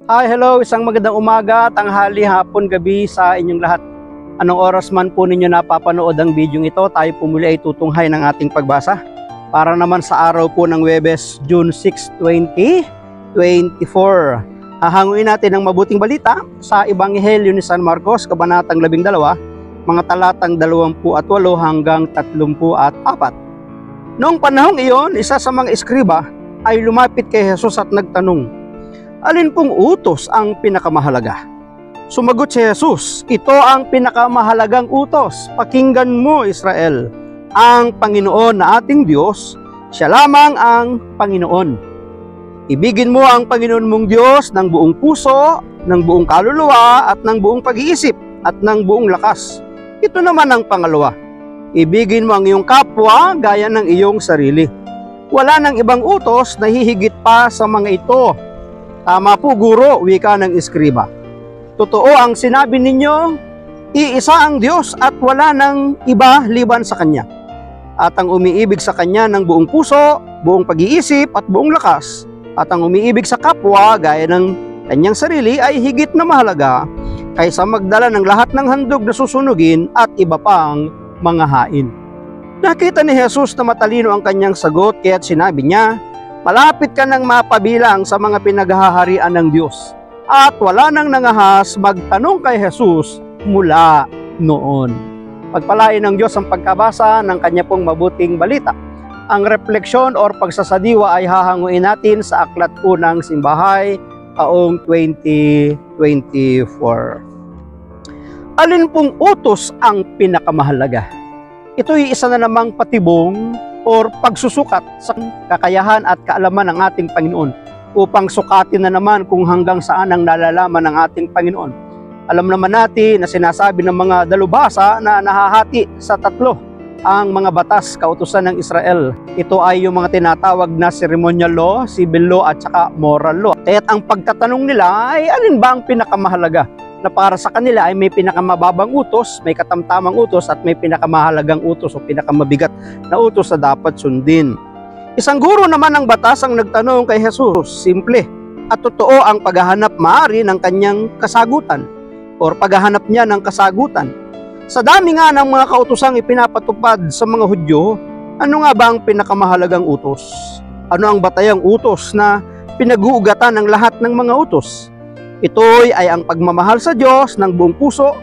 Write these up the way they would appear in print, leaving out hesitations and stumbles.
Hi, hello, isang magandang umaga, tanghali, hapon, gabi sa inyong lahat. Anong oras man po ninyo napapanood ang video ito, tayo po muli ay tutunghay ng ating pagbasa. Para naman sa araw po ng Huwebes, June 6, 2024. Hahanguin natin ang mabuting balita sa Ebanghelyo ni San Marcos, Kabanatang 12, mga talatang 28 hanggang 34. Noong panahong iyon, isa sa mga eskriba ay lumapit kay Jesus at nagtanong, alin pong utos ang pinakamahalaga? Sumagot si Jesus, ito ang pinakamahalagang utos. Pakinggan mo, Israel, ang Panginoon na ating Diyos, siya lamang ang Panginoon. Ibigin mo ang Panginoon mong Diyos ng buong puso, ng buong kaluluwa, at ng buong pag-iisip, at ng buong lakas. Ito naman ang pangalawa. Ibigin mo ang iyong kapwa gaya ng iyong sarili. Wala nang ibang utos na hihigit pa sa mga ito. Tama po, guro, wika ng eskriba. Totoo ang sinabi ninyo, iisa ang Diyos at wala nang iba liban sa Kanya. At ang umiibig sa Kanya ng buong puso, buong pag-iisip at buong lakas, at ang umiibig sa kapwa gaya ng kanyang sarili ay higit na mahalaga kaysa magdala ng lahat ng handog na susunugin at iba pang mga hain. Nakita ni Jesus na matalino ang kanyang sagot, kaya't sinabi niya, malapit ka nang mapabilang sa mga pinaghaharian ng Diyos. At wala nang nangahas magtanong kay Jesus mula noon. Pagpalain ng Diyos ang pagkabasa ng kanya pong mabuting balita. Ang refleksyon or pagsasadiwa ay hahanguin natin sa Aklat po ng Simbahay taong 2024. Alin pong utos ang pinakamahalaga? Ito'y isa na namang patibong or pagsusukat sa kakayahan at kaalaman ng ating Panginoon upang sukatin na naman kung hanggang saan ang nalalaman ng ating Panginoon. Alam naman natin na sinasabi ng mga dalubhasa na nahahati sa tatlo ang mga batas kautusan ng Israel. Ito ay yung mga tinatawag na ceremonial law, civil law at saka moral law. Kaya't ang pagtatanong nila ay alin ba ang pinakamahalaga? Na para sa kanila ay may pinakamababang utos, may katamtamang utos at may pinakamahalagang utos o pinakamabigat na utos na dapat sundin. Isang guro naman ng batas ang nagtanong kay Jesus, simple at totoo ang paghahanap maaari ng kanyang kasagutan o paghahanap niya ng kasagutan. Sa dami nga ng mga kautosang ipinapatupad sa mga Hudyo, ano nga ba ang pinakamahalagang utos? Ano ang batayang utos na pinag-uugatan ng lahat ng mga utos? Ito'y ay ang pagmamahal sa Diyos ng buong puso,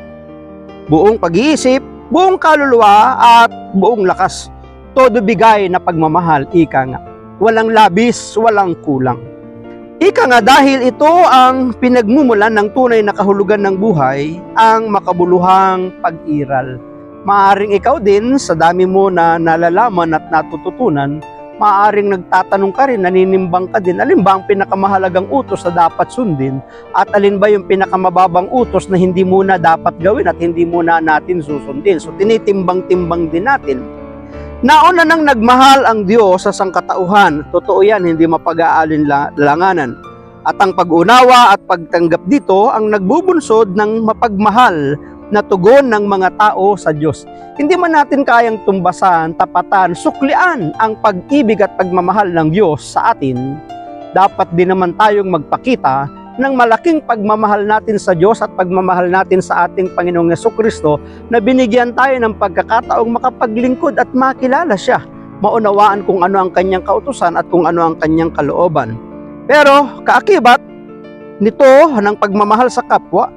buong pag-iisip, buong kaluluwa at buong lakas. Todo bigay na pagmamahal, ika nga. Walang labis, walang kulang. Ika nga dahil ito ang pinagmumulan ng tunay na kahulugan ng buhay, ang makabuluhang pag-iral. Maaring ikaw din, sa dami mo na nalalaman at natututunan, maaaring nagtatanong ka rin, naninimbang ka din, alin ba ang pinakamahalagang utos na dapat sundin at alin ba yung pinakamababang utos na hindi muna dapat gawin at hindi muna natin susundin. So tinitimbang-timbang din natin. Nauna nang nagmahal ang Diyos sa sangkatauhan. Totoo yan, hindi mapag-aalinlanganan. At ang pag-unawa at pagtanggap dito ang nagbubunsod ng mapagmahal na tugon ng mga tao sa Diyos. Hindi man natin kayang tumbasan, tapatan, suklian ang pag-ibig at pagmamahal ng Diyos sa atin. Dapat din naman tayong magpakita ng malaking pagmamahal natin sa Diyos at pagmamahal natin sa ating Panginoong Jesucristo na binigyan tayo ng pagkakataong makapaglingkod at makilala siya. Maunawaan kung ano ang kanyang kautusan at kung ano ang kanyang kalooban. Pero kaakibat nito ng pagmamahal sa kapwa,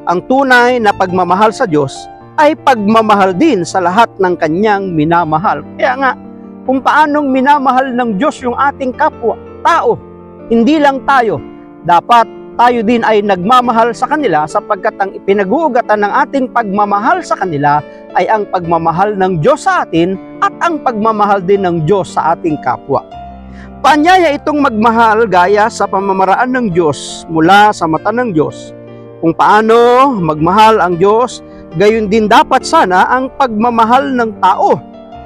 ang tunay na pagmamahal sa Diyos ay pagmamahal din sa lahat ng kanyang minamahal. Kaya nga, kung paanong minamahal ng Diyos yung ating kapwa, tao, hindi lang tayo, dapat tayo din ay nagmamahal sa kanila sapagkat ang ipinag-uugatan ng ating pagmamahal sa kanila ay ang pagmamahal ng Diyos sa atin at ang pagmamahal din ng Diyos sa ating kapwa. Paanyaya itong magmahal gaya sa pamamaraan ng Diyos mula sa mata ng Diyos. Kung paano magmahal ang Diyos, gayon din dapat sana ang pagmamahal ng tao,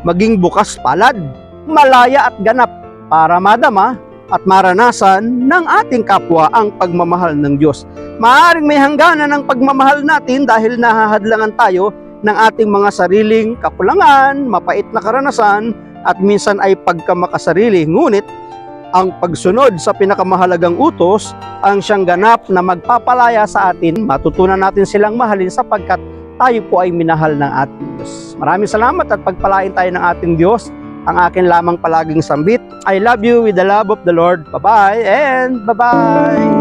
maging bukas palad, malaya at ganap para madama at maranasan ng ating kapwa ang pagmamahal ng Diyos. Maaaring may hangganan ng pagmamahal natin dahil nahahadlangan tayo ng ating mga sariling kakulangan, mapait na karanasan, at minsan ay pagkamakasarili. Ngunit Ang pagsunod sa pinakamahalagang utos ang siyang ganap na magpapalaya sa atin. Matutunan natin silang mahalin sapagkat tayo po ay minahal ng ating Diyos. Maraming salamat at pagpalain tayo ng ating Diyos. Ang akin lamang palaging sambit, I love you with the love of the Lord. Bye-bye and bye-bye!